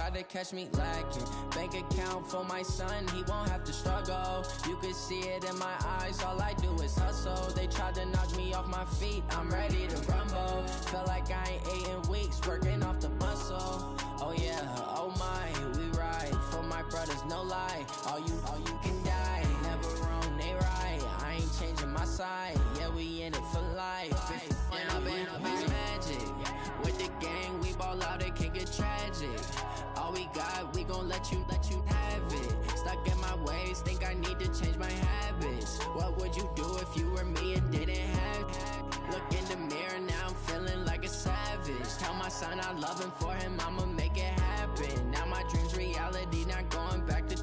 tried to catch me lacking. Bank account for my son, he won't have to struggle. You could see it in my eyes, all I do is hustle. They tried to knock me off my feet, I'm ready to rumble. Felt like I ain't ate in weeks, working off the muscle. Oh yeah, oh my, we ride for my brothers, no lie. All you can die, never wrong, they right. I ain't changing my side, yeah, we in it for life. When I've been magic, with the gang, we ball out, it can get tragic. All we got, we gon' let you have it. Stuck in my ways, think I need to change my habits. What would you do if you were me and didn't have it? Look in the mirror, now I'm feeling like a savage. Tell my son I love him, for him I'ma make it happen. Now my dream's reality, not going back to.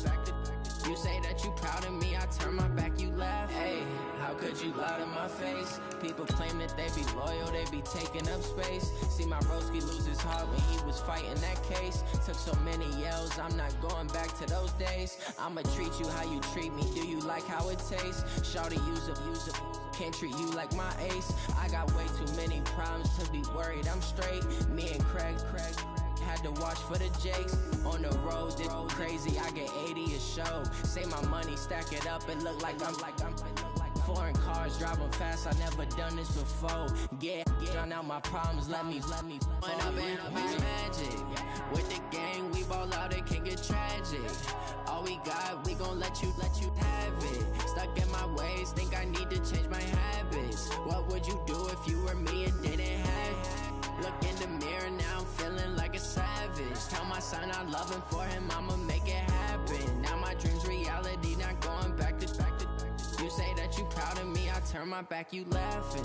You say that you proud of me, I turn my back, you laugh. Hey, how could you lie to my face? People claim that they be loyal, they be taking up space. See my broski lose his heart when he was fighting that case. Took so many yells, I'm not going back to those days. I'ma treat you how you treat me, do you like how it tastes? Shawty, use up, can't treat you like my ace. I got way too many problems to be worried, I'm straight. Me and Craig had to watch for the Jakes. On the road, this crazy, I get 80 a show. Say my money, stack it up, it look like I'm foreign cars, driving fast, I never done this before. Yeah, drown out my problems, let me When I've been magic, with the gang, we ball out, it can get tragic. All we got, we gon' let you have it. Stuck in my ways, think I need to change my habits. What would you do if you were me and didn't have it? Look in the mirror, now I'm feeling like a savage. Tell my son I love him, for him I'ma make it happen. Now my dream's reality, not going back to. You say that you proud of me, I turn my back, you laughing.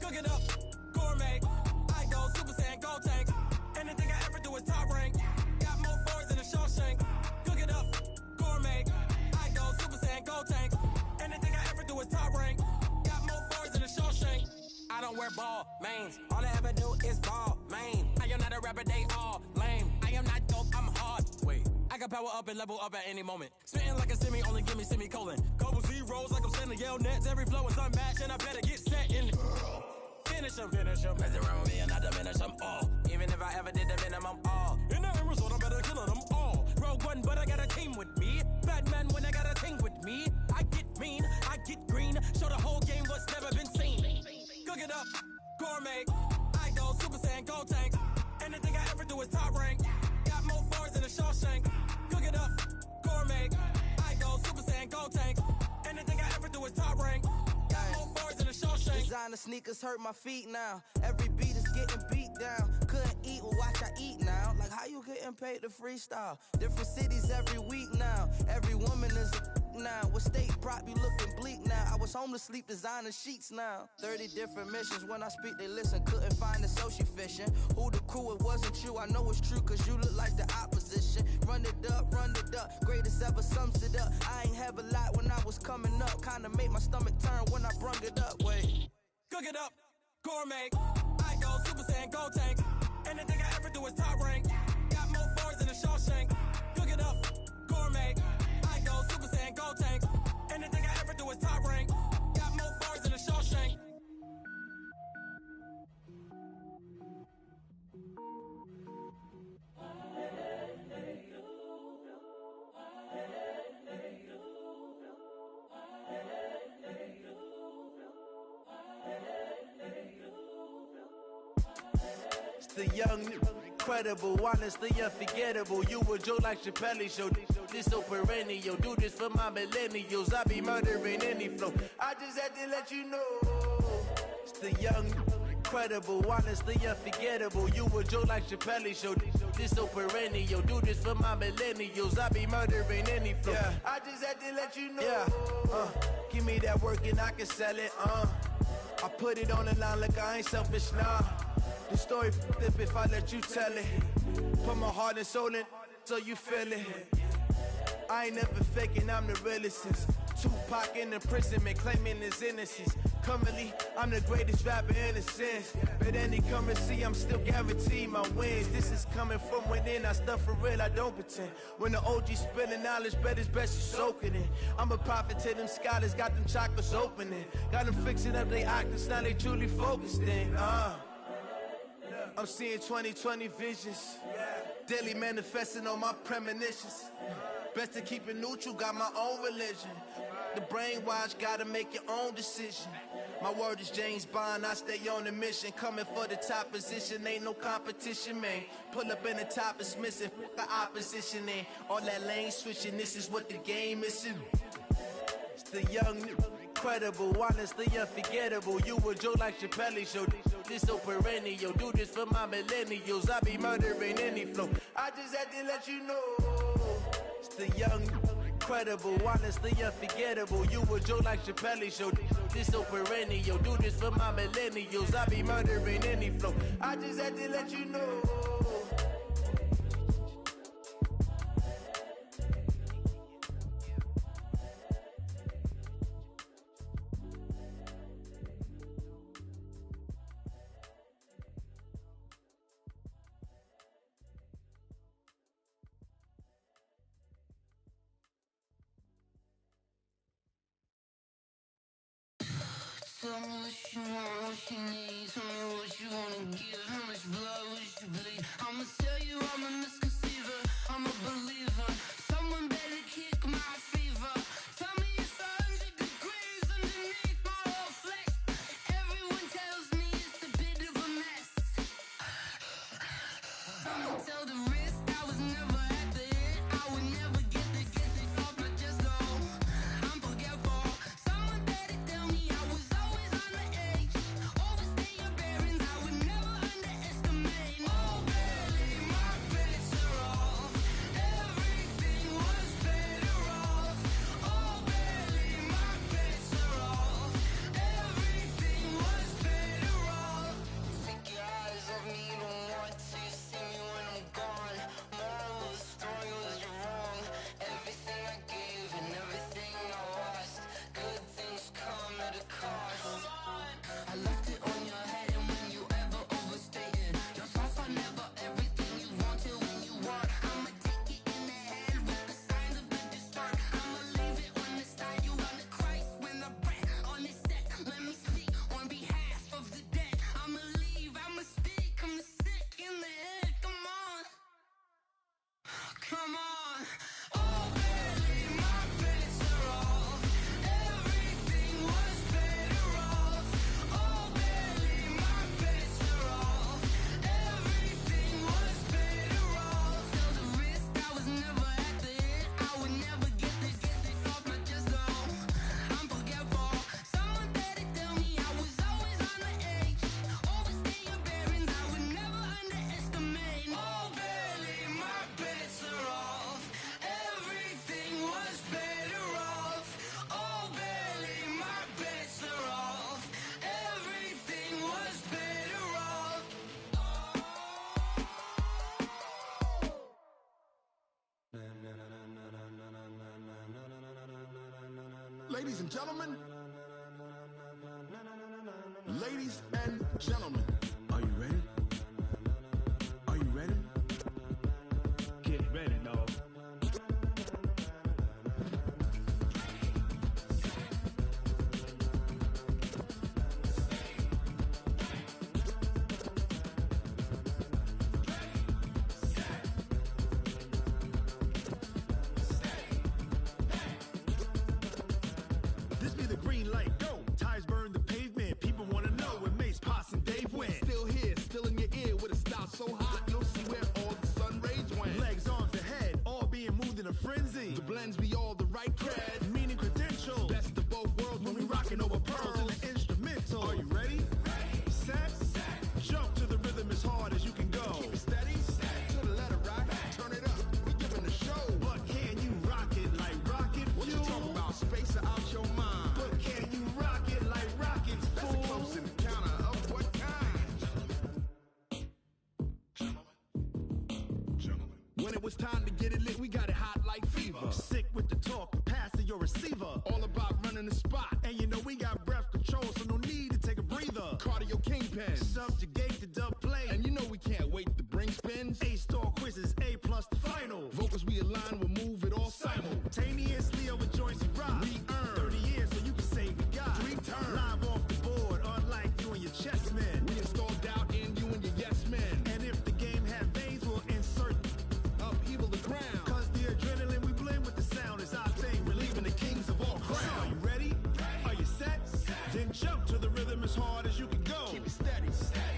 Cook it up, gourmet. I go Super Saiyan, gold tank. Anything I ever do is top rank. Got more boards than a Shawshank. Cook it up, gourmet. I go Super Saiyan, gold tank. Anything I ever do is top rank. Got more boards than a Shawshank. I don't wear ball mains. All I ever do is ball main. I am not a rapper, they all lame. I am not dope, I'm hard. Wait, I can power up and level up at any moment. Spitting like a semi, only give me semicolon. Couple zeros like I'm sending yell nets. Every flow is unmatched and I better get set in it. Finish them. Mess around with me and I diminish them all. Even if I ever did the minimum, all. In the end result, I'm better killing them all. Rogue One, but I got a team with me. Batman when I got a team with me. I get mean, I get green. Show the whole game what's never been seen. Cook it up, gourmet. I go Super Saiyan, gold tank. Anything I ever do is top rank. Got more bars than a Shawshank. Cook it up, gourmet. I go Super Saiyan, gold tank. Anything I ever do is top rank. Got more bars than a Shawshank. Designer sneakers hurt my feet now. Every beat is getting beat down. Couldn't eat, well watch I eat now. Like how you getting paid to freestyle? Different cities every week now. Every woman is a now. With state prop, you looking bleak now. I was homeless, sleep designer sheets now. 30 different missions. When I speak, they listen. Couldn't find the social fishing. Who the crew? It wasn't you. I know it's true, cause you look like the opposition. Run it up. Greatest ever sums it up. I ain't have a lot when I was coming up. Kinda made my stomach turn when I brung it up. Wait. Cook it up, gourmet. I go Super Saiyan, gold tank. Anything I ever do is top rank. Got more bars than a Shawshank. Cook it up, gourmet. I go Super Saiyan, gold tank. Anything I ever do is top rank. Got more bars than a Shawshank. The young, incredible, honestly unforgettable. You a Joe like Chappelle show. This so perennial. Do this for my millennials. I be murdering any flow. I just had to let you know. It's the young, incredible, honestly unforgettable. You a Joe like Chappelle show. This so perennial. Do this for my millennials. I be murdering any flow. Yeah. I just had to let you know. Yeah. Give me that work and I can sell it. I put it on the line like I ain't selfish, nah. The story flip if I let you tell it. Put my heart and soul in so you feel it. I ain't never faking, I'm the realest since Tupac in imprisonment, claiming his innocence. Currently, I'm the greatest rapper in a sense. But any currency, I'm still guaranteed my wins. This is coming from within, I stuff for real, I don't pretend. When the OG spilling knowledge, bet it's best you soak it in. I'm a prophet to them scholars, got them chakras opening. Got them fixing up they octaves, now they truly focused in. I'm seeing 2020 visions. Daily manifesting on my premonitions. Best to keep it neutral, got my own religion. The brainwash, gotta make your own decision. My word is James Bond, I stay on the mission. Coming for the top position, ain't no competition, man. Pull up in the top, it's missing, the opposition in. All that lane switching, this is what the game is in. It's the young, incredible, honestly unforgettable. You a joke like Chappelle show. This so perennial, do this for my millennials. I be murdering any flow. I just had to let you know. It's the young, incredible, honestly unforgettable. You a joke like Chappelle show. This so perennial, do this for my millennials. I be murdering any flow. I just had to let you know. Tell me what you want, what you need. Tell me what you wanna give. How much blood would you bleed? I'ma tell you I'm a misconceiver. I'm a believer. Someone better kick my fever. Tell me it's 100 degrees underneath my whole flesh. Everyone tells me it's a bit of a mess. Someone tell the risk I was never at the end. I would never get the off my chest though. I'm forgetful. Someone better tell me I was always on the edge. Overstay your bearings, I would never underestimate. Oh barely, my bets are off. Everything was better off. Oh barely, my bets are off. Everything was better off. Take your eyes off me, you don't want to see me when I'm gone. Moral of the story was you're wrong. Everything I gave and everything I lost. Good things come at a cost. I left it on your head, and when you ever overstated your thoughts are never everything you wanted when you want. I'ma take it in the head with the signs of a distort. I'ma leave it on the side. You on the Christ when the breath on this set. Let me speak on behalf of the dead. I'ma leave, I'ma speak. I'm the sick in the head. Come on, come on. Oh barely, my bets are off. Everything was better off. Oh barely, my bets are off. Everything was better off. Tell the risk I was never at the end. I would never get this off my chest though. I'm forgetful. Someone better tell me I was always on the edge. Overstay your bearings, I would never underestimate. Oh barely, my bets are off. Everything was better off. Oh barely, my bets are off. Everything was better off. Ladies and gentlemen, ladies and gentlemen, are you ready? Are you ready? Get ready, dog. This be the green light, go. Tires burn the pavement. People wanna know when Mace, Potts, and Dave went. Still here, still in your ear with a style so hot, you'll see where all the sun rays went. Legs on the head, all being moved in a frenzy. The blends be all the right cred, meaning credentials. Best of both worlds when we rockin' over pearls in the instrumental. Are you ready? Set. Jump to the rhythm as hard as you can go. Keep it steady, to the letter right. Turn it up, we giving a show. But can you rock it like rocket fuel? What you talking about? Space out your mind. But can you rock it like rockets, fool? That's a close encounter of what kind? When it was time to get it lit, we got it hot like fever. Sick with the talk, passing your receiver. All about running the spot. And you know we got breath control, so no need to take a breather. Cardio kingpin, subjugate the dub play. And you know we can't wait to bring spins. A-star quizzes, A+ the final. Vocals we align, we'll move it all simultaneously over joints we rock. We earn 30 years, so you can say we got 3 turns. Live off the board, unlike you and your chess men. We install doubt in you and your yes men. And if the game had veins, we'll insert upheaval the ground. Cause the adrenaline we blend with the sound is our thing, relieving the kings of all crowns. Are you ready? Are you set? Then jump to the rhythm as hard as you can go. Keep it steady,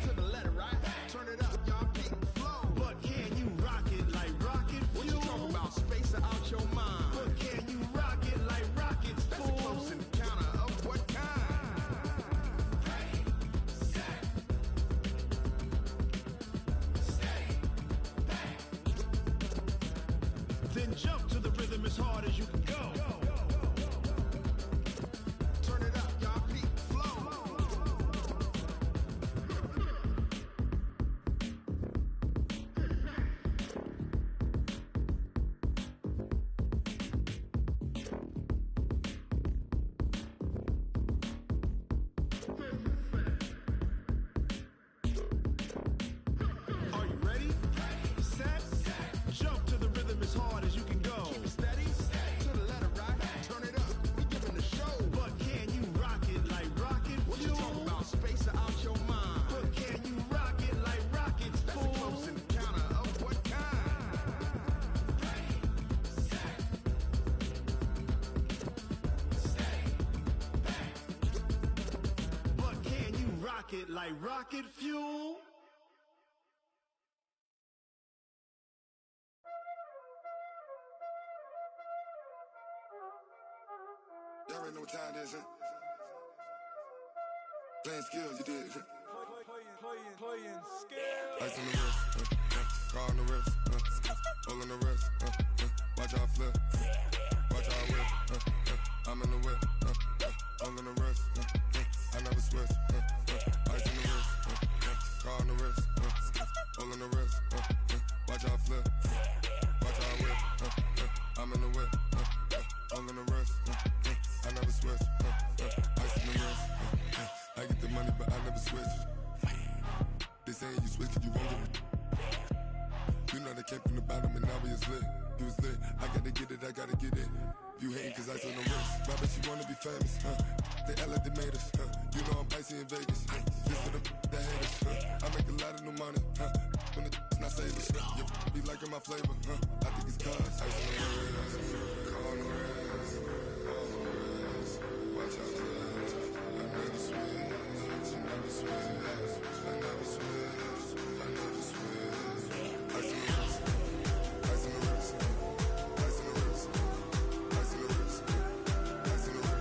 to the letter, right? Turn it up, y'all, keep it flow. But can you rock it like rocket fuel? What you talking about? Space out your mind. But can you rock it like rockets, fool? That's a close encounter of what kind? Ready, set, steady, bang. Then jump to the rhythm as hard as you can go. Turn it up, y'all, keep it flow. Are you ready? Set, jump to the rhythm as hard as you can go. Keep it steady, to the letter, right? Turn it up, we giving the show. But can you rock it like rocket fuel? What you talking about? Space out your mind. But can you rock it like rockets, fool? That's a close encounter of what kind? Ready, set, steady, bang. But can you rock it like rocket fuel? Y'all already know what time it is, huh? Playing skills, you did, huh? Playing skill. Ice on the wrist, car on the wrist, hole in the wrist, watch out flip, watch out whip, I'm in the whip, hole in the wrist, I never switch, ice on the wrist, car on the wrist, hole in the wrist, watch out flip, watch out whip, I'm in the whip, hole in the wrist, I never switch, ice in the wrist, I get the money but I never switch. They saying you switch it, you won't get it. You know they came from the bottom and now we is lit. You was lit, I gotta get it, I gotta get it. You hating cause I on the wrist. My bitch, you wanna be famous, They LA, they made us, You know I'm icy in Vegas, This for the haters, I make a lot of new money, When the not savers, You be liking my flavor, I think it's cause ice on the wrist, car on the wrist, watch out for this. I never switch, I never switch, I never switch, I never switch. Ice in the wrist, ice in the wrist, ice in the wrist, ice in the wrist, ice in the wrist,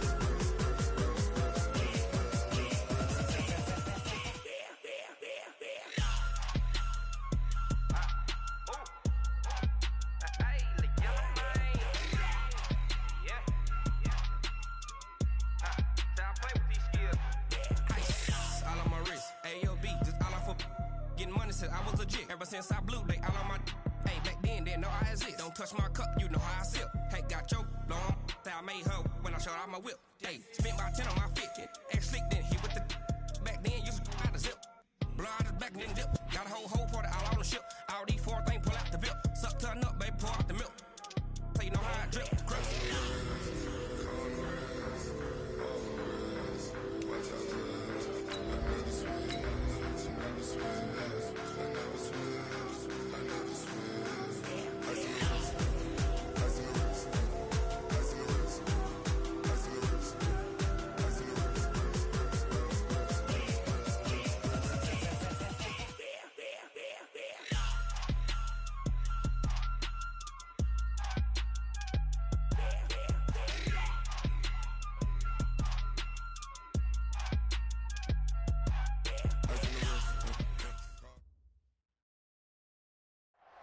I was legit. Ever since I blew, they all on my. Hey, back then, didn't know I exist. Don't touch my cup, you know how I sip. Hey, got your long. I made her when I showed out my whip. Hey, spent about 10 on my fit. X slick, then hit with the. Back then, used to out the zip. Blow out his back, then dip. Got a whole party all on the ship. All these 4 things, pull out the VIP. Suck to a nut, baby, pour out the milk. So you know how I drip. Crush.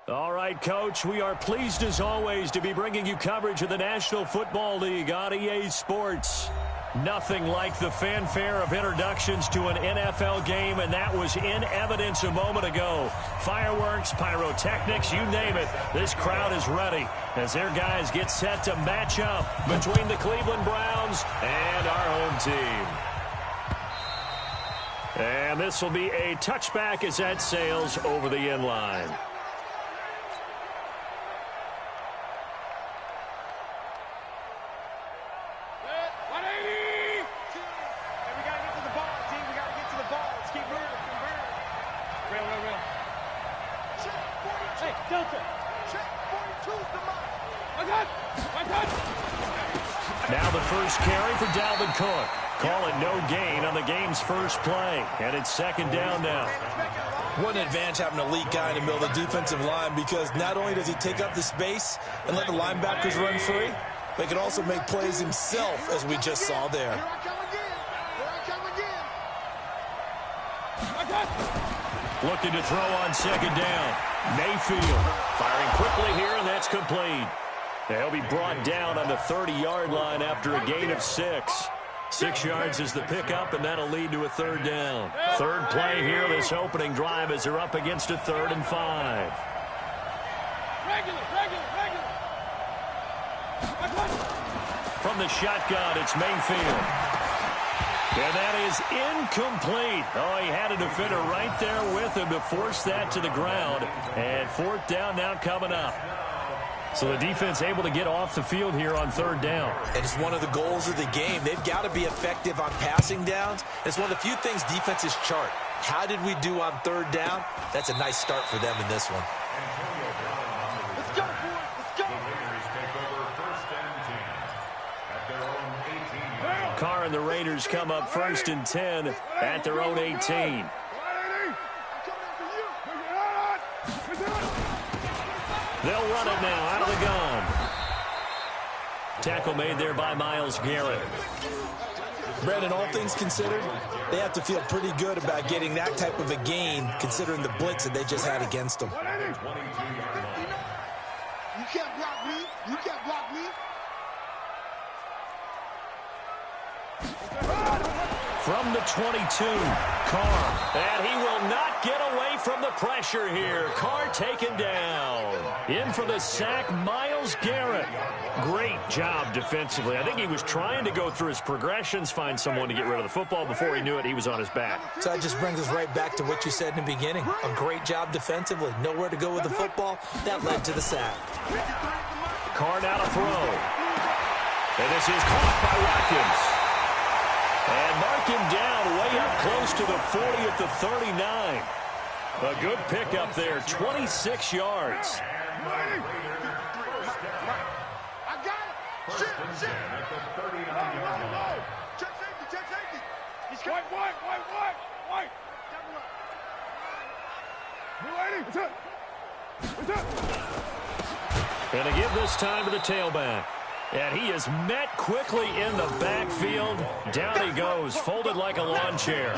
All right, Coach, we are pleased as always to be bringing you coverage of the National Football League on EA Sports. Nothing like the fanfare of introductions to an NFL game, and that was in evidence a moment ago. Fireworks, pyrotechnics, you name it. This crowd is ready as their guys get set to match up between the Cleveland Browns and our home team. And this will be a touchback as that sails over the end line. Now the first carry for Dalvin Cook. Call it no gain on the game's first play. And it's second down now. What an advantage having an elite guy in the middle of the defensive line, because not only does he take up the space and let the linebackers run free, but he can also make plays himself, as we just saw there. Looking to throw on second down. Mayfield firing quickly here, and that's complete. They'll be brought down on the 30-yard line after a gain of 6. 6 yards is the pickup, and that'll lead to a third down. Third play here, this opening drive, as they're up against a 3rd and 5. From the shotgun, it's Mayfield. And that is incomplete. Oh, he had a defender right there with him to force that to the ground. And 4th down now coming up. So the defense able to get off the field here on 3rd down. And it's one of the goals of the game. They've got to be effective on passing downs. It's one of the few things defenses chart. How did we do on 3rd down? That's a nice start for them in this one. Let's go, boys. Let's go. Carr and the Raiders come up 1st and 10 at their own 18. They'll run it now out of the gun. Tackle made there by Myles Garrett. Brandon, all things considered, they have to feel pretty good about getting that type of a gain, considering the blitz that they just had against them. You can't block me. You can't block me. From the 22, Carr. And he will not get away from the pressure here. Carr taken down. In for the sack, Myles Garrett. Great job defensively. I think he was trying to go through his progressions, find someone to get rid of the football. Before he knew it, he was on his back. So that just brings us right back to what you said in the beginning. A great job defensively. Nowhere to go with the football. That led to the sack. Carr now to throw. And this is caught by Watkins. And mark him down way up close to the 40 at the 39. A good pickup there, 26 yards. I got it. Shit. Check safety. He's white. And to give this time to the tailback. And he is met quickly in the backfield. Down he goes, folded like a lawn chair.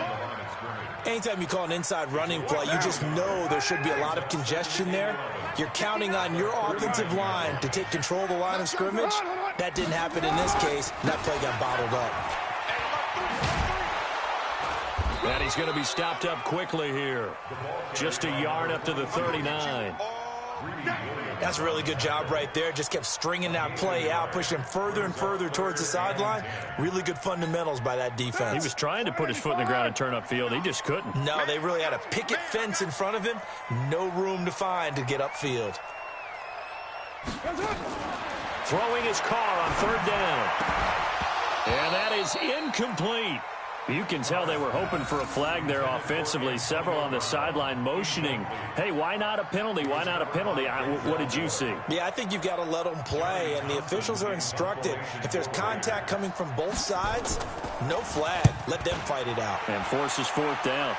Anytime you call an inside running play, you just know there should be a lot of congestion there. You're counting on your offensive line to take control of the line of scrimmage. That didn't happen in this case. That play got bottled up. And he's going to be stopped up quickly here. Just a yard up to the 39. That's a really good job right there. Just kept stringing that play out, pushing further and further towards the sideline. Really good fundamentals by that defense. He was trying to put his foot in the ground and turn upfield. He just couldn't. No, they really had a picket fence in front of him. No room to find to get upfield. Throwing his Carr on 3rd down. And that is incomplete. You can tell they were hoping for a flag there offensively. Several on the sideline motioning, hey, why not a penalty? Why not a penalty? What did you see? Yeah, I think you've got to let them play, and the officials are instructed. If there's contact coming from both sides, no flag. Let them fight it out. And forces 4th down.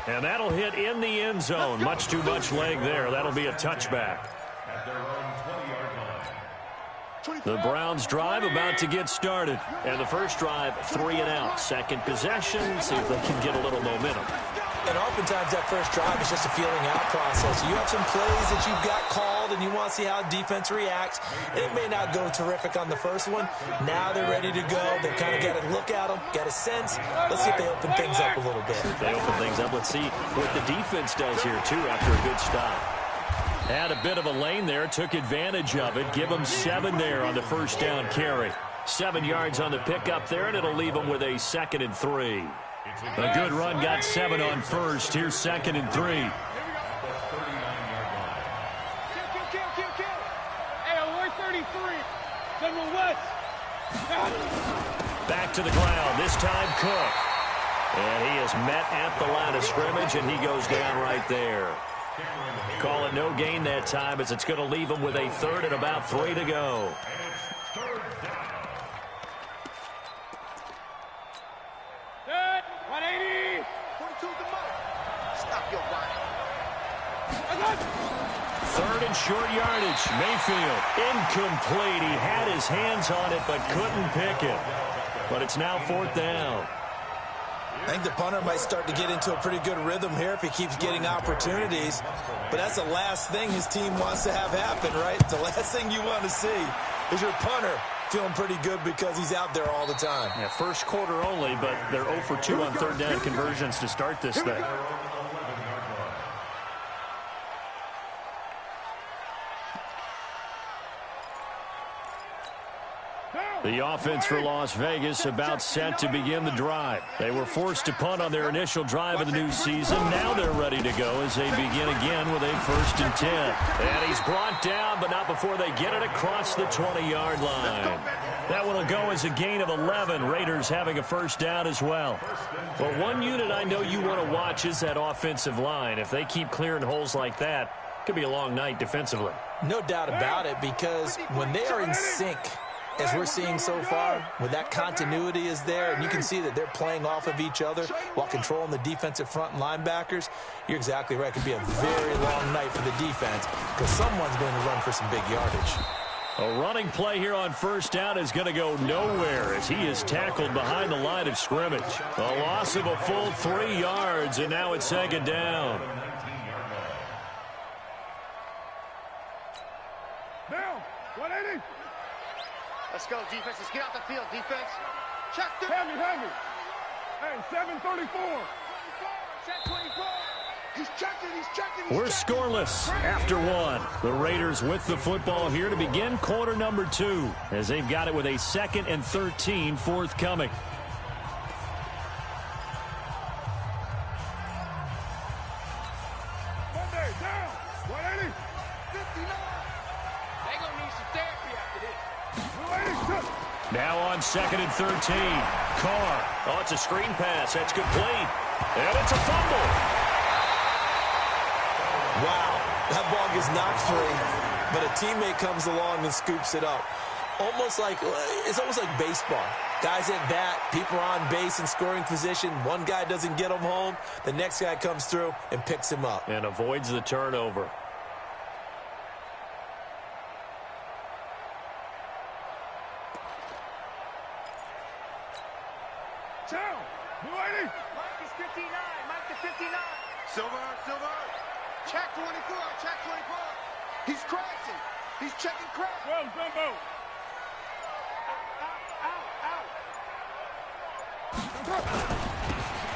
And that'll hit in the end zone. Much too much leg there. That'll be a touchback. The Browns drive about to get started. And the first drive, 3 and out. Second possession, see if they can get a little momentum. And oftentimes that first drive is just a feeling out process. You have some plays that you've got called and you want to see how defense reacts. It may not go terrific on the first one. Now they're ready to go. They've kind of got to look at them, got a sense. Let's see if they open things up a little bit. If they open things up, let's see what the defense does here, too, after a good stop. Had a bit of a lane there, took advantage of it. Give them 7 there on the first down carry. 7 yards on the pickup there, and it'll leave them with a 2nd and 3. A good run, got 7 on first. Here's 2nd and 3. Hey, we're 33. Then West. Back to the ground, this time Cook. And he is met at the line of scrimmage, and he goes down right there. Call it no gain that time, as it's going to leave him with a 3rd and about 3 to go. Set. 180. 42 the mark. Stop your body. 3rd and short yardage. Mayfield, incomplete. He had his hands on it, but couldn't pick it. But it's now 4th down. I think the punter might start to get into a pretty good rhythm here if he keeps getting opportunities. But that's the last thing his team wants to have happen, right? The last thing you want to see is your punter feeling pretty good because he's out there all the time. Yeah, first quarter only, but they're 0 for 2 on 3rd down conversions to start this thing. The offense for Las Vegas about set to begin the drive. They were forced to punt on their initial drive of the new season. Now they're ready to go as they begin again with a 1st and 10. And he's brought down, but not before they get it across the 20-yard line. That one will go as a gain of 11. Raiders having a 1st down as well. Well, one unit I know you want to watch is that offensive line. If they keep clearing holes like that, it could be a long night defensively. No doubt about it, because when they are in sync, as we're seeing so far, when that continuity is there, and you can see that they're playing off of each other while controlling the defensive front and linebackers, you're exactly right. It could be a very long night for the defense because someone's going to run for some big yardage. A running play here on 1st down is going to go nowhere as he is tackled behind the line of scrimmage. A loss of a full 3 yards, and now it's 2nd down. Down. 180. Let's go, defense. Let's get out the field, defense. Check the... Have me. Hey, 734. Check 24. He's checking. We're scoreless after 1. The Raiders with the football here to begin quarter number 2 as they've got it with a 2nd and 13 forthcoming. Monday, down. 180. 59. They gonna need some therapy after this. 180. Now on 2nd and 13. Carr. Oh, it's a screen pass. That's complete. And it's a fumble. Wow, that ball gets knocked free, but a teammate comes along and scoops it up. It's almost like baseball. Guys at bat, people are on base in scoring position. One guy doesn't get him home. The next guy comes through and picks him up. And avoids the turnover. Down. 180. Mike is 59. Mike is 59. Silver. Check 24. He's crashing. He's checking crash. Well, Jumbo.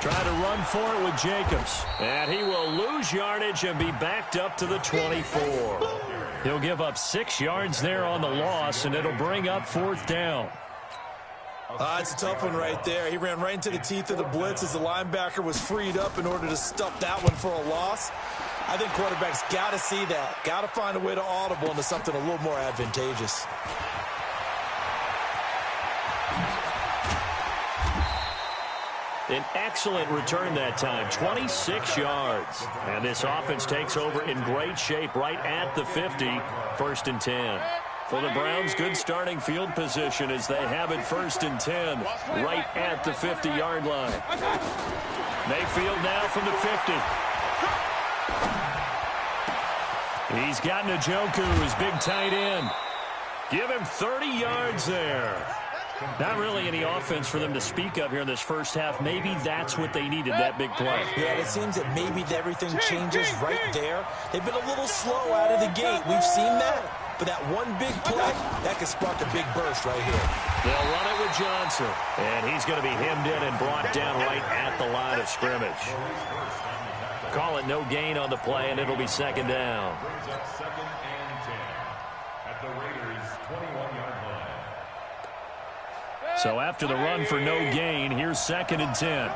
Try to run for it with Jacobs. And he will lose yardage and be backed up to the 24. He'll give up 6 yards there on the loss, and it'll bring up 4th down. It's a tough one right there. He ran right into the teeth of the blitz as the linebacker was freed up in order to stuff that one for a loss. I think quarterbacks got to see that. Got to find a way to audible into something a little more advantageous. An excellent return that time, 26 yards. And this offense takes over in great shape right at the 50, 1st and 10. For the Browns, good starting field position as they have it 1st and 10 right at the 50-yard line. Mayfield now from the 50. He's got Njoku, his big tight end. Give him 30 yards there. Not really any offense for them to speak of here in this first half. Maybe that's what they needed, that big play. Yeah, it seems that maybe everything changes right there. They've been a little slow out of the gate. We've seen that. But that one big play, that could spark a big burst right here. They'll run it with Johnson. And he's going to be hemmed in and brought down right at the line of scrimmage. Call it no gain on the play, and it'll be second down. Second and 10 at the Raiders' 21-yard line. So after the run for no gain, here's second and 10.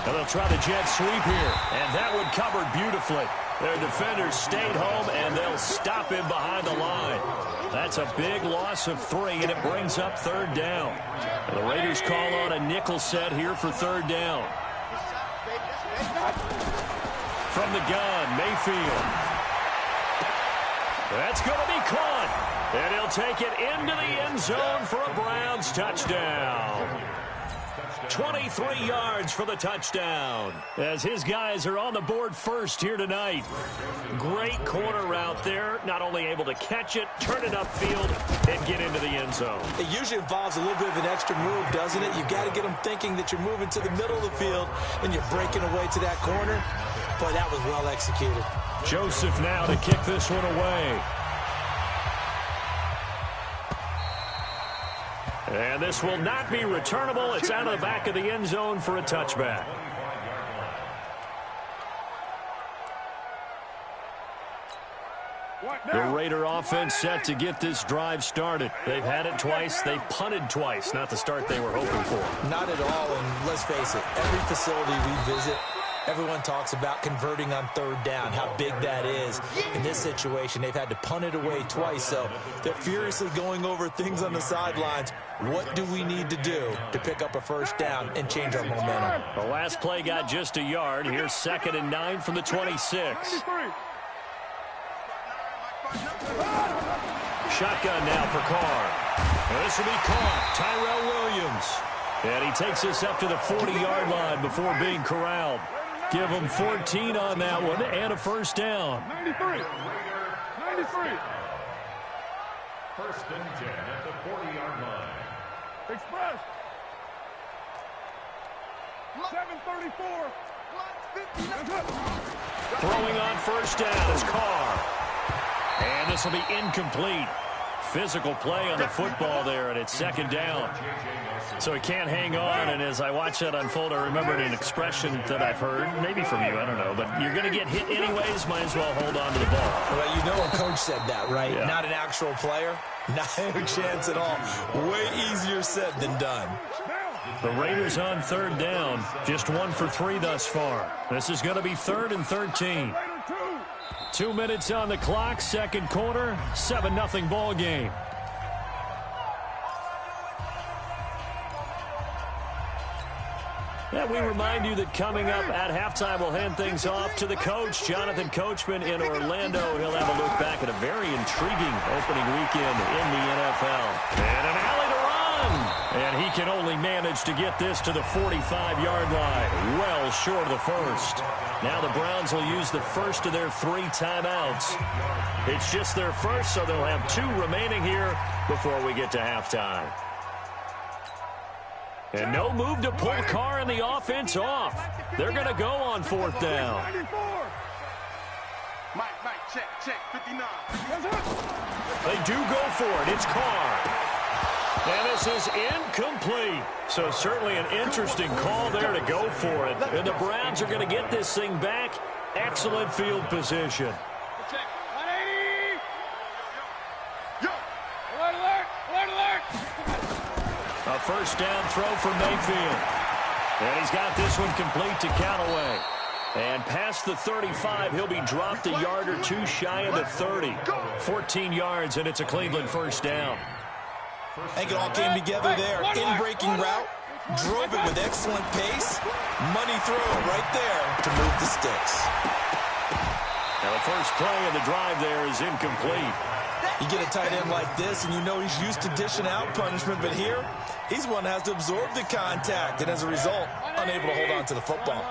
And they'll try the jet sweep here. And that one covered beautifully. Their defenders stayed home, and they'll stop him behind the line. That's a big loss of 3, and it brings up third down. And the Raiders call on a nickel set here for third down. From the gun, Mayfield. That's going to be caught. And he'll take it into the end zone for a Browns touchdown. 23 yards for the touchdown as his guys are on the board first here tonight. Great corner route there. Not only able to catch it, turn it upfield, and get into the end zone. It usually involves a little bit of an extra move, doesn't it? You've got to get them thinking that you're moving to the middle of the field and you're breaking away to that corner. Boy, that was well executed. Joseph now to kick this one away. And this will not be returnable. It's out of the back of the end zone for a touchback. The Raider offense set to get this drive started. They've had it twice. They've punted twice. Not the start they were hoping for. Not at all, and let's face it, every facility we visit, everyone talks about converting on third down, how big that is. In this situation, they've had to punt it away twice, so they're furiously going over things on the sidelines. What do we need to do to pick up a first down and change our momentum? The last play got just a yard. Here's second and 9 from the 26. Shotgun now for Carr. And this will be caught. Tyrell Williams. And he takes us up to the 40-yard line before being corralled. Give him 14 on that one and a first down. 93. First and 10 at the 40-yard line. Express. 734. Throwing on first down is Carr. And this will be incomplete. Physical play on the football there, and it's second down. So he can't hang on, and as I watch that unfold, I remembered an expression that I've heard, maybe from you, I don't know, but you're going to get hit anyways, might as well hold on to the ball. Well, you know a coach said that, right? Yeah. Not an actual player. Not a chance at all. Way easier said than done. The Raiders on third down, just 1 for 3 thus far. This is going to be third and 13. 2 minutes on the clock, second quarter, 7-0 ball game. And we remind you that coming up at halftime, we'll hand things off to the coach, Jonathan Coachman in Orlando. He'll have a look back at a very intriguing opening weekend in the NFL. And an alley to run. And he can only manage to get this to the 45-yard line, well short of the first. Now the Browns will use the first of their 3 timeouts. It's just their first, so they'll have 2 remaining here before we get to halftime. And no move to pull Carr and the offense off. They're going to go on fourth down. Mike, check, 59. They do go for it. It's Carr. And this is incomplete. So certainly an interesting call there to go for it. And the Browns are going to get this thing back. Excellent field position. A first down throw for Mayfield. And he's got this one complete to Callaway. And past the 35, he'll be dropped a yard or 2 shy of the 30. 14 yards, and it's a Cleveland first down. I think it all came together there. In-breaking route, drove it with excellent pace. Money throw right there to move the sticks. Now the first play of the drive there is incomplete. You get a tight end like this, and you know he's used to dishing out punishment, but here, he's one that has to absorb the contact, and as a result, unable to hold on to the football.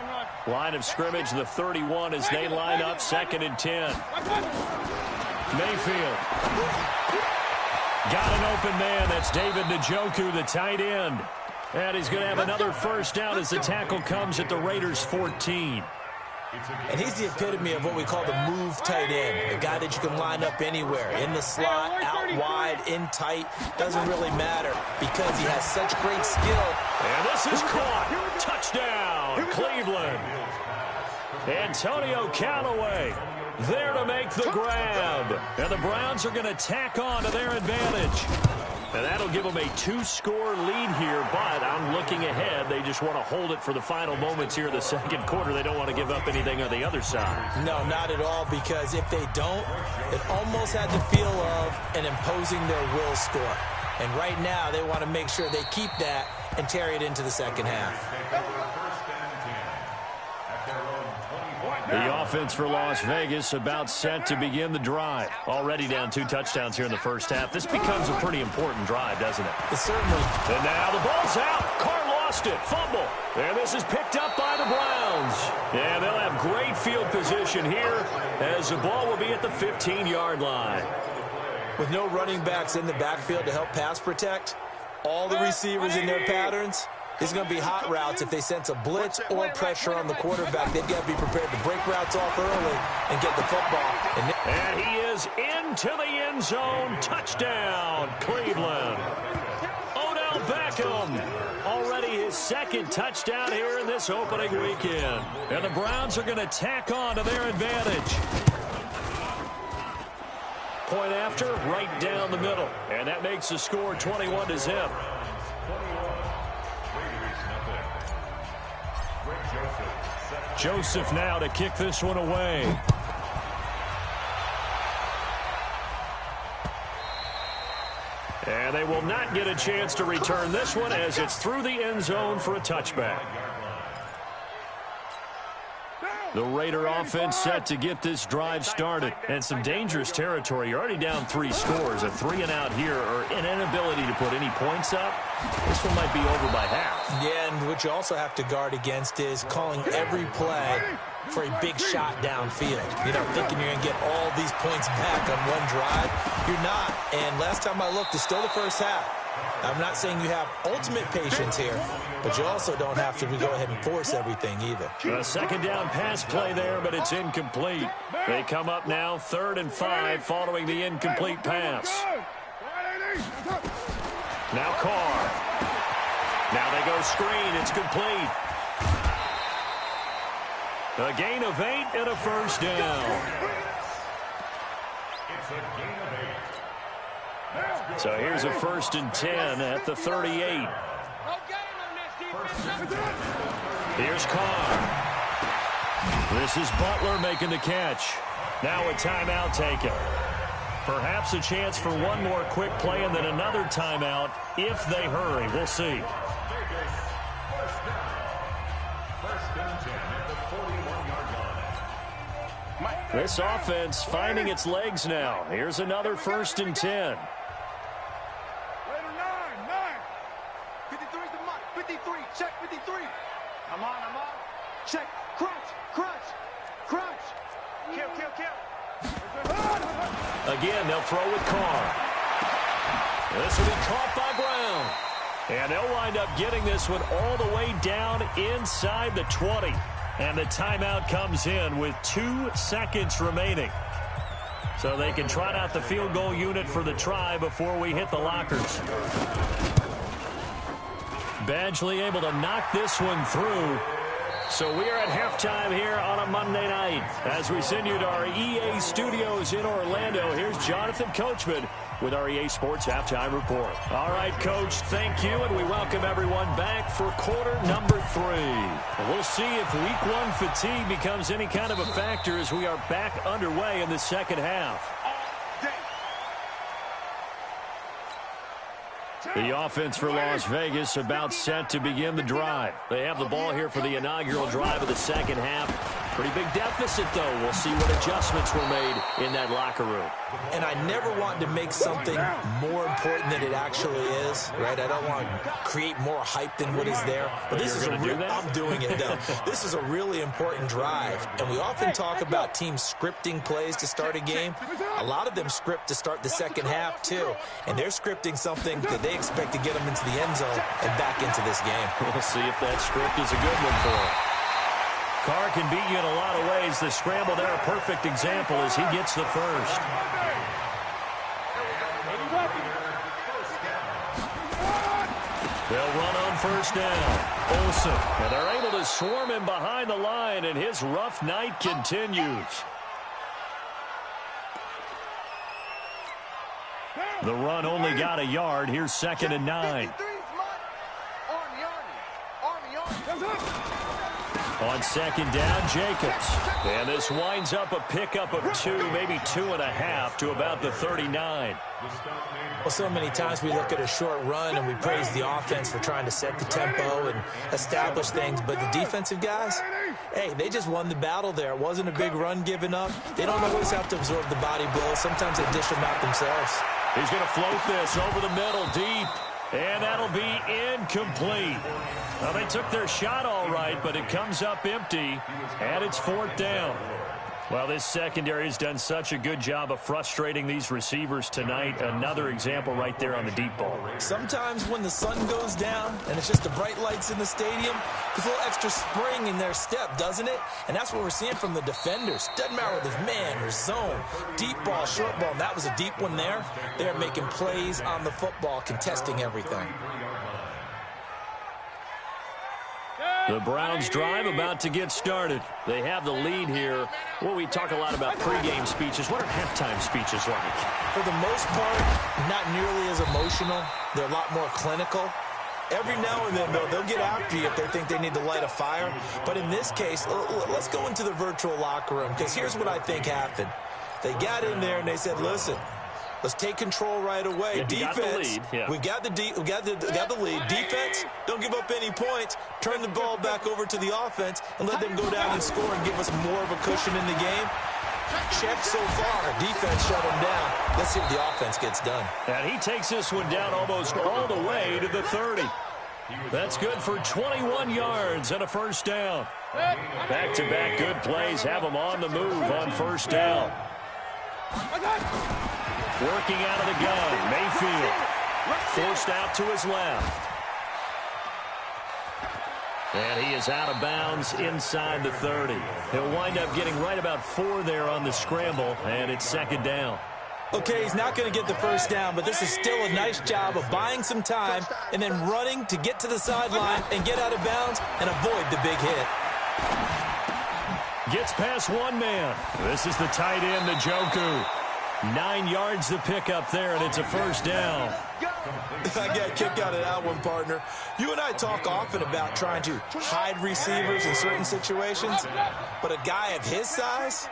Line of scrimmage, the 31 as they line up second and 10. Mayfield. Got an open man. That's David Njoku, the tight end. And he's going to have another first down as the tackle comes at the Raiders' 14. And he's the epitome of what we call the move tight end, a guy that you can line up anywhere, in the slot, out wide, in tight, doesn't really matter because he has such great skill. And this is caught. Touchdown, Cleveland. Antonio Callaway there to make the grab. And the Browns are going to tack on to their advantage. And that'll give them a 2-score lead here, but I'm looking ahead. They just want to hold it for the final moments here in the second quarter. They don't want to give up anything on the other side. No, not at all, because if they don't, it almost had the feel of an imposing their will score. And right now, they want to make sure they keep that and carry it into the second half. The offense for Las Vegas about set to begin the drive. Already down 2 touchdowns here in the first half. This becomes a pretty important drive, doesn't it? It certainly. And now the ball's out. Carr lost it. Fumble. And this is picked up by the Browns. And they'll have great field position here as the ball will be at the 15-yard line. With no running backs in the backfield to help pass protect, all the receivers in their patterns, it's going to be hot routes. If they sense a blitz or pressure on the quarterback, they've got to be prepared to break routes off early and get the football. And he is into the end zone. Touchdown, Cleveland. Odell Beckham, already his second touchdown here in this opening weekend. And the Browns are going to tack on to their advantage. Point after, right down the middle. And that makes the score 21-0. Joseph now to kick this one away. And they will not get a chance to return this one as it's through the end zone for a touchback. The Raider offense set to get this drive started. And some dangerous territory. You're already down 3 scores. A 3-and-out here or an inability to put any points up. This one might be over by half. Yeah, and what you also have to guard against is calling every play for a big shot downfield. You know, thinking you're going to get all these points back on one drive. You're not. And last time I looked, it's still the first half. I'm not saying you have ultimate patience here, but you also don't have to go ahead and force everything either. A second down pass play there, but it's incomplete. They come up now 3rd and 5 following the incomplete pass. Now Carr. Now they go screen. It's complete. A gain of 8 and a first down. It's a gain of 8. So here's a 1st and 10 at the 38. Here's Carr. This is Butler making the catch. Now a timeout taken. Perhaps a chance for one more quick play and then another timeout if they hurry. We'll see. First and 10 at the 41-yard line. This offense finding its legs now. Here's another 1st and 10. 53's the mark. 53. Check 53. I'm on. Check. Crunch. Kill. Again, they'll throw with Carr. This will be caught by Brown. And they'll wind up getting this one all the way down inside the 20. And the timeout comes in with 2 seconds remaining. So they can trot out the field goal unit for the try before we hit the lockers. Badgley able to knock this one through. So we are at halftime here on a Monday night. As we send you to our EA studios in Orlando, here's Jonathan Coachman with our EA Sports Halftime Report. All right, Coach, thank you, and we welcome everyone back for quarter number 3. We'll see if week 1 fatigue becomes any kind of a factor as we are back underway in the second half. The offense for Las Vegas about set to begin the drive. They have the ball here for the inaugural drive of the second half. Pretty big deficit, though. We'll see what adjustments were made in that locker room. And I never want to make something more important than it actually is, right? I don't want to create more hype than what is there. But this is I'm doing it, though. This is a really important drive. And we often talk about teams scripting plays to start a game. A lot of them script to start the second half, too. And they're scripting something that they expect to get them into the end zone and back into this game. We'll see if that script is a good one for him. Carr can beat you in a lot of ways. The scramble there, a perfect example as he gets the first. They'll run on first down. Olsen, and they're able to swarm him behind the line, and his rough night continues. The run only got a yard. Here's 2nd and 9. On 2nd down, Jacobs. And this winds up a pickup of 2, maybe 2.5 to about the 39. Well, so many times we look at a short run and we praise the offense for trying to set the tempo and establish things, but the defensive guys, hey, they just won the battle there. It wasn't a big run given up. They don't always have to absorb the body blow. Sometimes they dish them out themselves. He's going to float this over the middle deep, and that'll be incomplete. Well, they took their shot all right, but it comes up empty, and it's 4th down. Well, this secondary has done such a good job of frustrating these receivers tonight. Another example right there on the deep ball. Sometimes when the sun goes down and it's just the bright lights in the stadium, there's a little extra spring in their step, doesn't it? And that's what we're seeing from the defenders. Doesn't matter whether it's man or zone, deep ball, short ball. And that was a deep one there. They're making plays on the football, contesting everything. The Browns drive about to get started. They have the lead here. Well, we talk a lot about pregame speeches. What are halftime speeches like? For the most part, not nearly as emotional. They're a lot more clinical. Every now and then, though, they'll get after you if they think they need to light a fire. But in this case, let's go into the virtual locker room, because here's what I think happened. They got in there and they said, listen, let's take control right away. Yeah, defense, we got the lead. Defense, don't give up any points. Turn the ball back over to the offense and let them go down and score and give us more of a cushion in the game. Check so far. Defense shut him down. Let's see what the offense gets done. And he takes this one down almost all the way to the 30. That's good for 21 yards and a first down. Back-to-back good plays have them on the move on first down. Working out of the gun, Mayfield. Forced out to his left. And he is out of bounds inside the 30. He'll wind up getting right about 4 there on the scramble, and it's 2nd down. Okay, he's not going to get the first down, but this is still a nice job of buying some time and then running to get to the sideline and get out of bounds and avoid the big hit. Gets past one man. This is the tight end, Njoku. 9 yards to pick up there, and it's a first down. I got a kick out of that one, partner. You and I talk often about trying to hide receivers in certain situations, but a guy of his size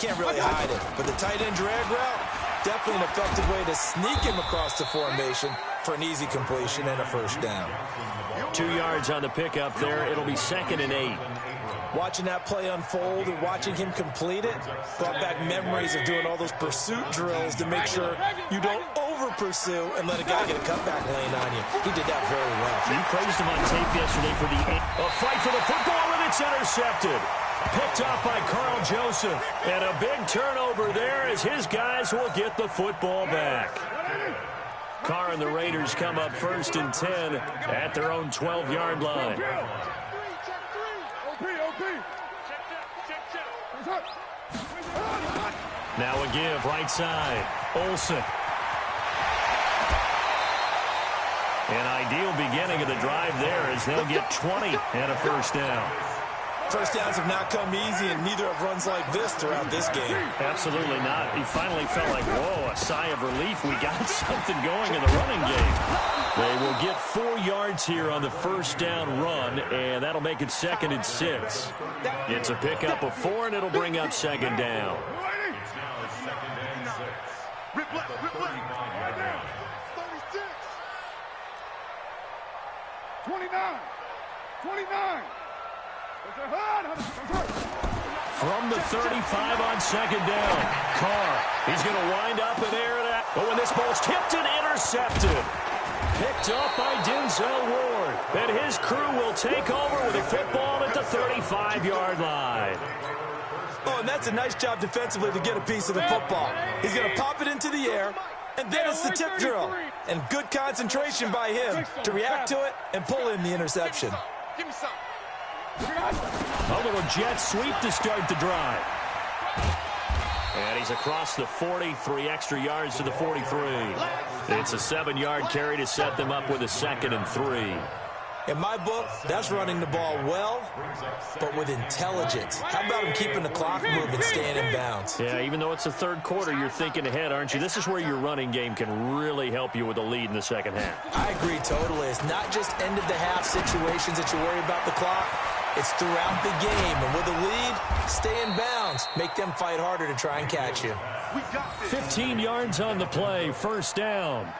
can't really hide it. But the tight end drag route, definitely an effective way to sneak him across the formation for an easy completion and a first down. 2 yards on the pickup there. It'll be 2nd and 8. Watching that play unfold and watching him complete it brought back memories of doing all those pursuit drills to make sure you don't over-pursue and let a guy get a cutback lane on you. He did that very well. You praised him on tape yesterday for a fight for the football, and it's intercepted. Picked up by Carl Joseph. And a big turnover there as his guys will get the football back. Carr and the Raiders come up 1st and 10 at their own 12-yard line. Now a give, right side. Olsen. An ideal beginning of the drive there as they'll get 20 and a first down. First downs have not come easy, and neither have runs like this throughout this game. Absolutely not. He finally felt like, whoa, a sigh of relief. We got something going in the running game. They will get 4 yards here on the first down run, and that'll make it 2nd and 6. It's a pickup of 4, and it'll bring up 2nd down. It's now 2nd and 6. Rip left. 29. From the 35 on 2nd down. Carr, he's going to wind up and air it out. Oh, and this ball's tipped and intercepted. Picked up by Denzel Ward. And his crew will take over with a football at the 35-yard line. Oh, and that's a nice job defensively to get a piece of the football. He's going to pop it into the air, and then it's the tip drill. And good concentration by him to react to it and pull in the interception. A little jet sweep to start the drive. And he's across the 40, 3 extra yards to the 43. It's a 7-yard carry to set them up with a 2nd and 3. In my book, that's running the ball well, but with intelligence. How about him keeping the clock moving, staying in bounds? Yeah, even though it's the 3rd quarter, you're thinking ahead, aren't you? This is where your running game can really help you with a lead in the second half. I agree totally. It's not just end-of-the-half situations that you worry about the clock. It's throughout the game. And with a lead, stay in bounds. Make them fight harder to try and catch you. 15 yards on the play, 1st down.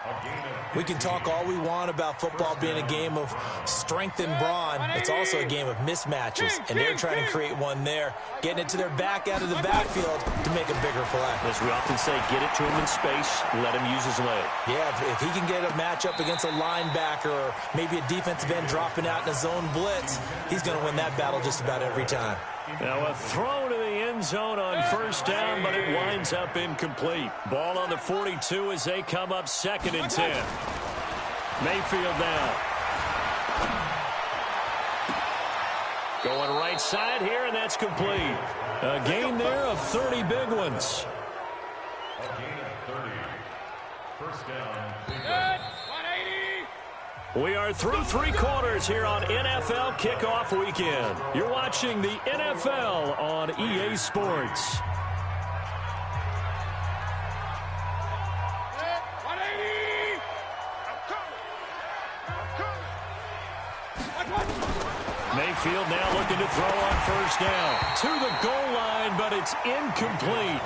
We can talk all we want about football being a game of strength and brawn. It's also a game of mismatches, and they're trying to create one there, getting it to their back out of the backfield to make a bigger play. As we often say, get it to him in space, let him use his leg. Yeah, if he can get a matchup against a linebacker or maybe a defensive end dropping out in a zone blitz, he's going to win that battle just about every time. Now a throw to the end zone on 1st down, but it winds up incomplete. Ball on the 42 as they come up 2nd and 10. Mayfield now. Going right side here, and that's complete. A gain there of 30 big ones. A gain of 30. 1st down. Good. 180. We are through 3 quarters here on NFL Kickoff Weekend. You're watching the NFL on EA Sports. 180. Mayfield now looking to throw on 1st down. To the goal line, but it's incomplete.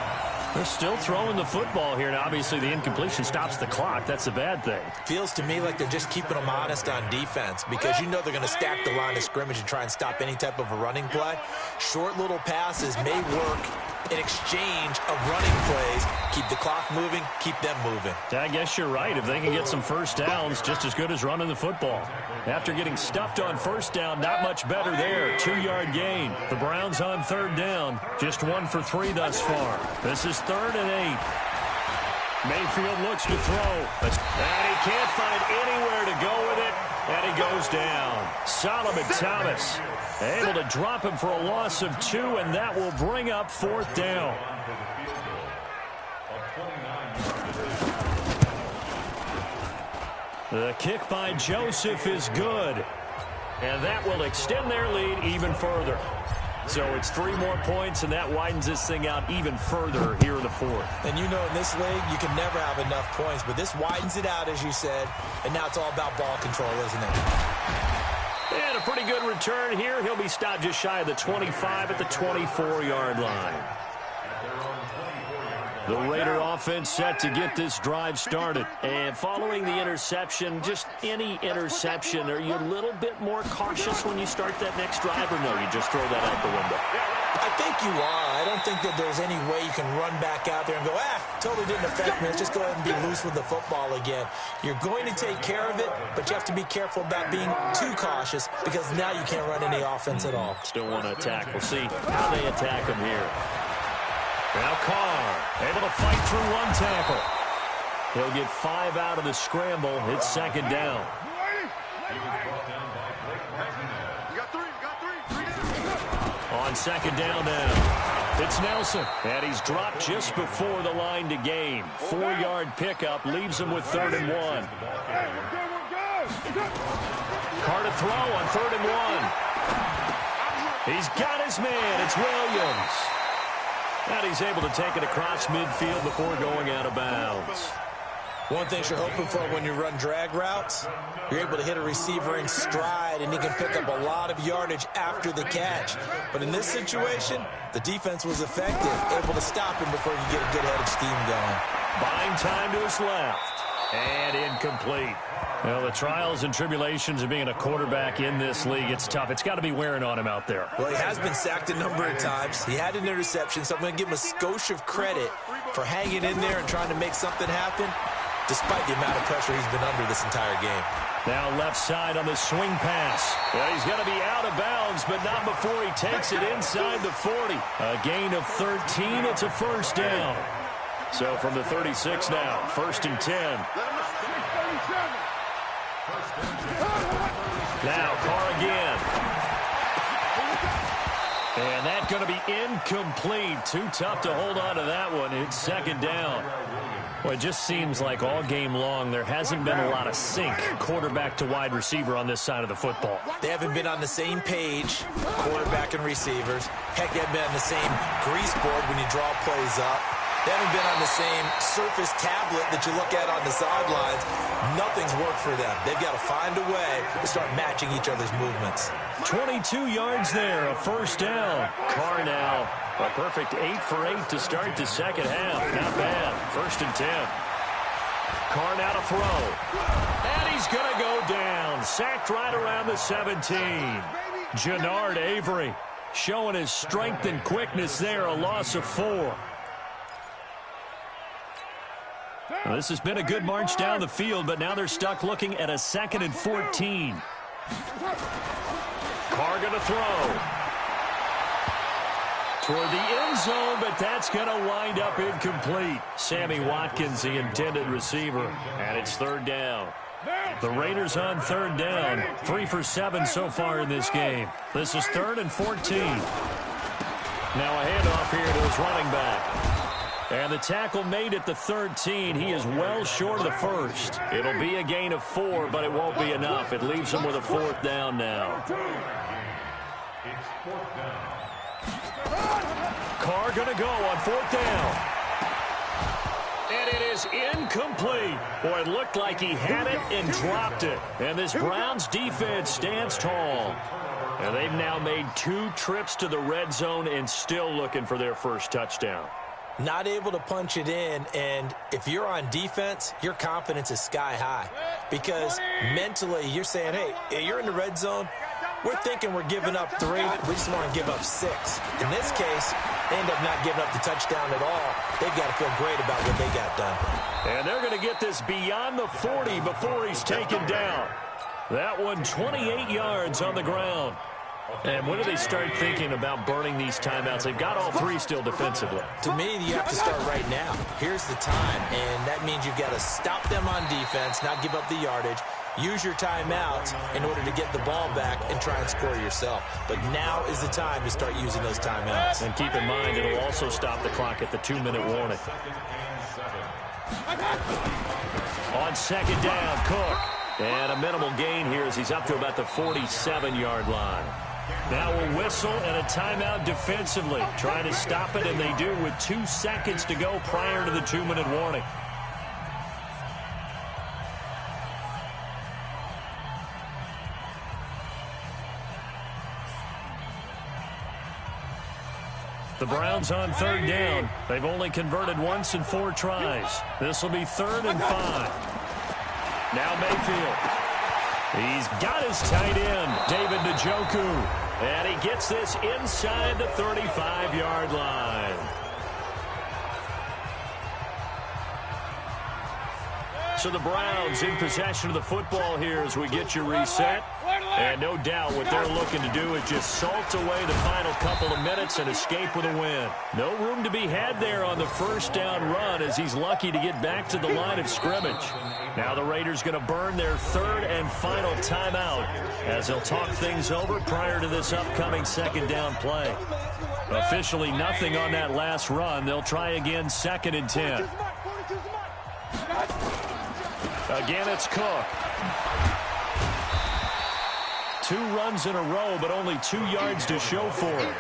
They're still throwing the football here, and obviously the incompletion stops the clock. That's a bad thing. Feels to me like they're just keeping them honest on defense because you know they're going to stack the line of scrimmage and try and stop any type of a running play. Short little passes may work in exchange of running plays. Keep the clock moving, keep them moving. I guess you're right. If they can get some 1st downs, just as good as running the football. After getting stuffed on 1st down, not much better there. 2-yard gain. The Browns on 3rd down. Just 1 for 3 thus far. This is 3rd and 8. Mayfield looks to throw. And he can't find anywhere to go with it. And he goes down. Solomon Thomas able to drop him for a loss of 2, and that will bring up 4th down. The kick by Joseph is good. And that will extend their lead even further. So it's 3 more points, and that widens this thing out even further here in the 4th. And you know in this league, you can never have enough points, but this widens it out, as you said, and now it's all about ball control, isn't it? And a pretty good return here. He'll be stopped just shy of the 25 at the 24-yard line. The Raider offense set to get this drive started. And following the interception, just any interception, are you a little bit more cautious when you start that next drive, or no, you just throw that out the window? I think you are. I don't think that there's any way you can run back out there and go, totally didn't affect me. Let's just go ahead and be loose with the football again. You're going to take care of it, but you have to be careful about being too cautious because now you can't run any offense at all. Still want to attack. We'll see how they attack him here. Now Carr, able to fight through 1 tackle. He'll get 5 out of the scramble. It's 2nd down. On 2nd down now, it's Nelson. And he's dropped just before the line to gain. 4-yard pickup leaves him with 3rd and 1. Carr to throw on 3rd and 1. He's got his man. It's Williams. And he's able to take it across midfield before going out of bounds. One thing you're hoping for when you run drag routes, you're able to hit a receiver in stride, and he can pick up a lot of yardage after the catch. But in this situation, the defense was effective, able to stop him before you get a good head of steam going. Buying time to his left. And incomplete. Well, the trials and tribulations of being a quarterback in this league, it's tough. It's got to be wearing on him out there. Well, he has been sacked a number of times. He had an interception, so I'm going to give him a skosh of credit for hanging in there and trying to make something happen, despite the amount of pressure he's been under this entire game. Now left side on the swing pass. Well, he's going to be out of bounds, but not before he takes it inside the 40. A gain of 13. It's a first down. So from the 36 now, 1st and 10. Now Carr again. And that's going to be incomplete. Too tough to hold on to that one. It's 2nd down. Well, it just seems like all game long there hasn't been a lot of sync quarterback to wide receiver on this side of the football. They haven't been on the same page, quarterback and receivers. Heck, they haven't been on the same grease board when you draw plays up. They haven't been on the same surface tablet that you look at on the sidelines. Nothing's worked for them. They've got to find a way to start matching each other's movements. 22 yards there, a first down. Carr now, a perfect 8 for 8 to start the second half. Not bad. 1st and 10. Carr now to throw. And he's going to go down. Sacked right around the 17. Jannard Avery showing his strength and quickness there, a loss of 4. Well, this has been a good march down the field, but now they're stuck looking at a 2nd and 14. Carr going to throw. Toward the end zone, but that's going to wind up incomplete. Sammy Watkins, the intended receiver, and it's 3rd down. The Raiders on 3rd down. 3 for 7 so far in this game. This is 3rd and 14. Now a handoff here to his running back. And the tackle made at the 13. He is well short of the first. It'll be a gain of 4, but it won't be enough. It leaves him with a 4th down now. It's 4th down. Carr going to go on 4th down. And it is incomplete. Boy, it looked like he had it and dropped it. And this Browns defense stands tall. And they've now made 2 trips to the red zone and still looking for their first touchdown. Not able to punch it in, and if you're on defense, your confidence is sky high. Because mentally, you're saying, hey, you're in the red zone. We're thinking we're giving up 3. We just want to give up 6. In this case, they end up not giving up the touchdown at all. They've got to feel great about what they got done. And they're going to get this beyond the 40 before he's taken down. That one 28 yards on the ground. And when do they start thinking about burning these timeouts? They've got all 3 still defensively. To me, you have to start right now. Here's the time, and that means you've got to stop them on defense, not give up the yardage, use your timeouts in order to get the ball back and try and score yourself. But now is the time to start using those timeouts. And keep in mind, it'll also stop the clock at the 2-minute warning. On 2nd down, Cook. And a minimal gain here as he's up to about the 47-yard line. Now a whistle and a timeout defensively. Trying to stop it, and they do with 2 seconds to go prior to the 2-minute warning. The Browns on 3rd down. They've only converted once in 4 tries. This will be 3rd and 5. Now Mayfield. He's got his tight end, David Njoku. And he gets this inside the 35-yard line. So the Browns in possession of the football here as we get you reset. And no doubt what they're looking to do is just salt away the final couple of minutes and escape with a win. No room to be had there on the 1st down run as he's lucky to get back to the line of scrimmage. Now the Raiders going to burn their 3rd and final timeout as they'll talk things over prior to this upcoming 2nd down play. Officially nothing on that last run. They'll try again 2nd and 10. Again, it's Cook. 2 runs in a row, but only 2 yards to show for it.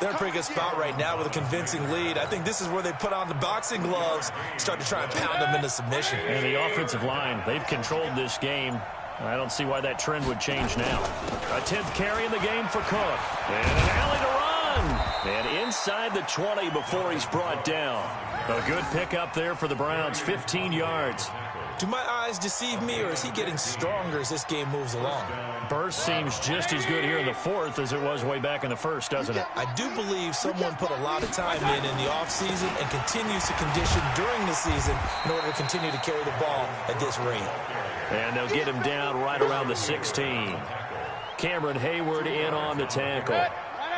They're in a pretty good spot right now with a convincing lead. I think this is where they put on the boxing gloves, start to try and pound them into submission. And the offensive line, they've controlled this game. I don't see why that trend would change now. A 10th carry in the game for Cook. And an alley to run. run. And inside the 20 before he's brought down. A good pickup there for the Browns, 15 yards. Do my eyes deceive me, or is he getting stronger as this game moves along? Burst seems just as good here in the fourth as it was way back in the first, doesn't it? I do believe someone put a lot of time in the offseason and continues to condition during the season in order to continue to carry the ball at this rate. And they'll get him down right around the 16. Cameron Hayward in on the tackle.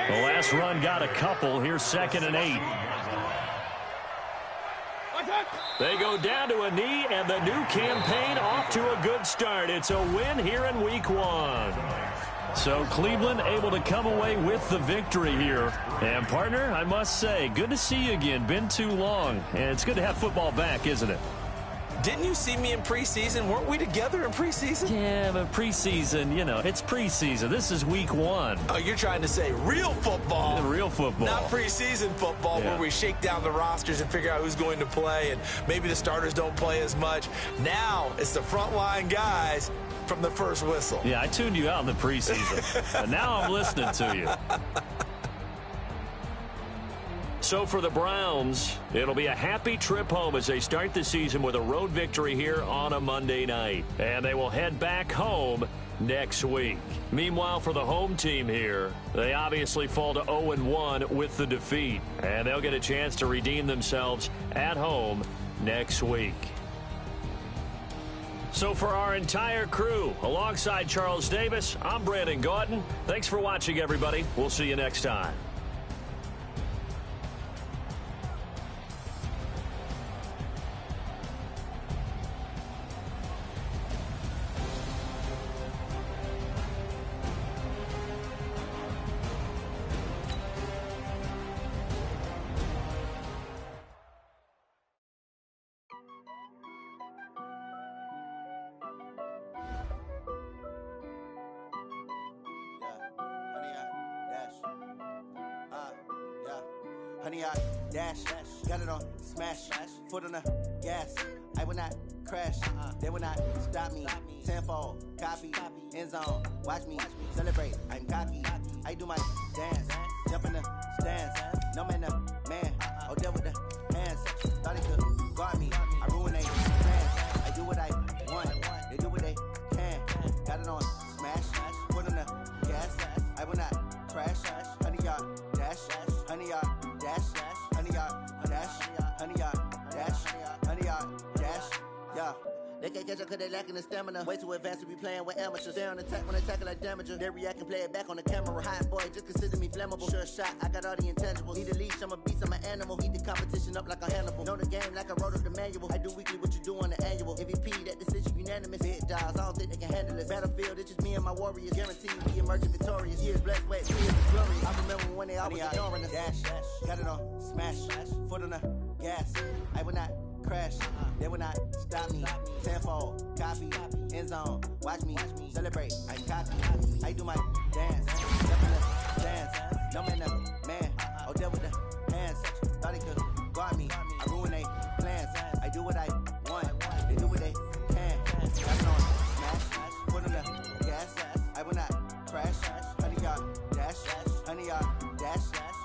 The last run got a couple. Here's 2nd and 8. They go down to a knee, and the new campaign off to a good start. It's a win here in week 1. So Cleveland able to come away with the victory here. And, partner, I must say, good to see you again. Been too long. And it's good to have football back, isn't it? Didn't you see me in preseason? Weren't we together in preseason? Yeah, but preseason, you know, it's preseason. This is week 1. Oh, you're trying to say real football. Yeah, real football. Not preseason football where we shake down the rosters and figure out who's going to play, and maybe the starters don't play as much. Now it's the frontline guys from the first whistle. Yeah, I tuned you out in the preseason. And now I'm listening to you. So for the Browns, it'll be a happy trip home as they start the season with a road victory here on a Monday night. And they will head back home next week. Meanwhile, for the home team here, they obviously fall to 0-1 with the defeat. And they'll get a chance to redeem themselves at home next week. So for our entire crew, alongside Charles Davis, I'm Brandon Gautin. Thanks for watching, everybody. We'll see you next time. Honey, I dash, got it on smash, foot on the gas. I will not crash, they will not stop me. Tenfold, copy, end zone, watch me celebrate. I'm cocky, I do my dance, jump in the stands. No man, man, oh, deal with the hands. Thought he could guard me, I ruin they plans. I do what I want, they do what they can. Got it on smash, foot on the gas. I will not crash, honey, y'all dash, honey, y'all dash, honey, y'all dash, honey, y'all dash, honey, y'all dash, yeah. They can't catch up cause they lacking the stamina. Way too advanced to be playing with amateurs. Stay on attack when they tackle like damager. They react and play it back on the camera. Hot boy, just consider me flammable. Sure shot, I got all the intangibles. Need a leash, I'm a beast, I'm an animal. Heat the competition up like a Hannibal. Know the game like I wrote up the manual. I do weekly what you do on the annual. MVP, that decision unanimous. Big dogs, I don't think they can handle this. Battlefield, it's just me and my warriors. Guaranteed we emerging victorious. Years blood, sweat, tears, and glorious. I remember when they always ignoring us. Dash, got it on smash, foot on the gas. I will not crash, they will not stop me. Tenfold, copy, end zone, watch me celebrate. I'm cocky, I do my dance, jump in the dance. No man, man, oh, deal with the hands. Thought he could guard me, I ruin they plans. I do what I want, they do what they can. Got it on smash, foot on the gas. I will not crash, honey, y'all dash, honey, y'all dash,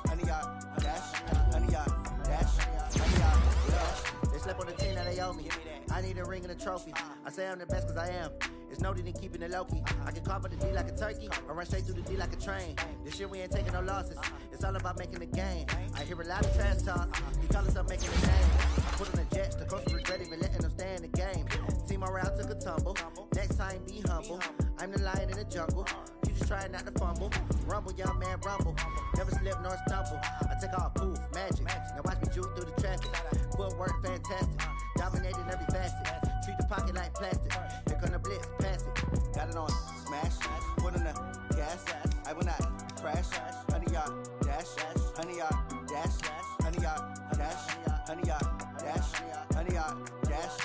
honey, y'all dash, honey, y'all dash, honey, y'all dash. Slept on the team that they owe me. I need a ring and a trophy. I say I'm the best cause I am. It's no need in keeping it low-key. I can carve up the D like a turkey or run straight through the D like a train. This year we ain't taking no losses. It's all about making the game. I hear a lot of trash talk. You call us up making a name. I put on the jets. The coach regret even letting them stay in the game. Team around took a tumble. Next time be humble. I'm the lion in the jungle. You just try not to fumble. Rumble, young man, rumble. Never slip nor stumble. I take off, poof, magic. Now watch me juke through the traffic. Footwork fantastic. Dominating every facet. Treat the pocket like plastic. Here come the blitz, pass it. Got it on smash. Foot on the gas. I will not crash. Honey, y'all dash. Honey, y'all dash. Honey, y'all dash. Honey, y'all dash. Honey, y'all dash.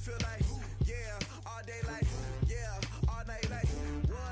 Feel like, yeah, all day like, yeah, all night like, what?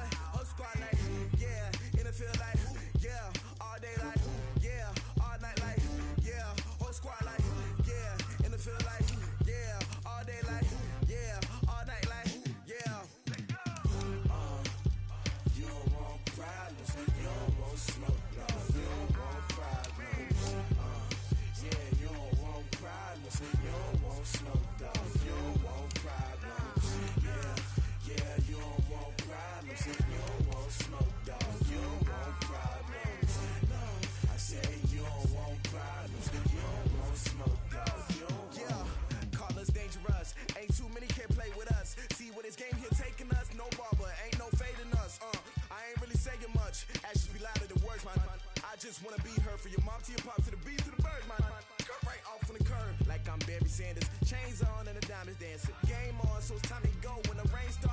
Sanders. Chains on and the diamonds dancing. Game on, so it's time to go when the rain starts.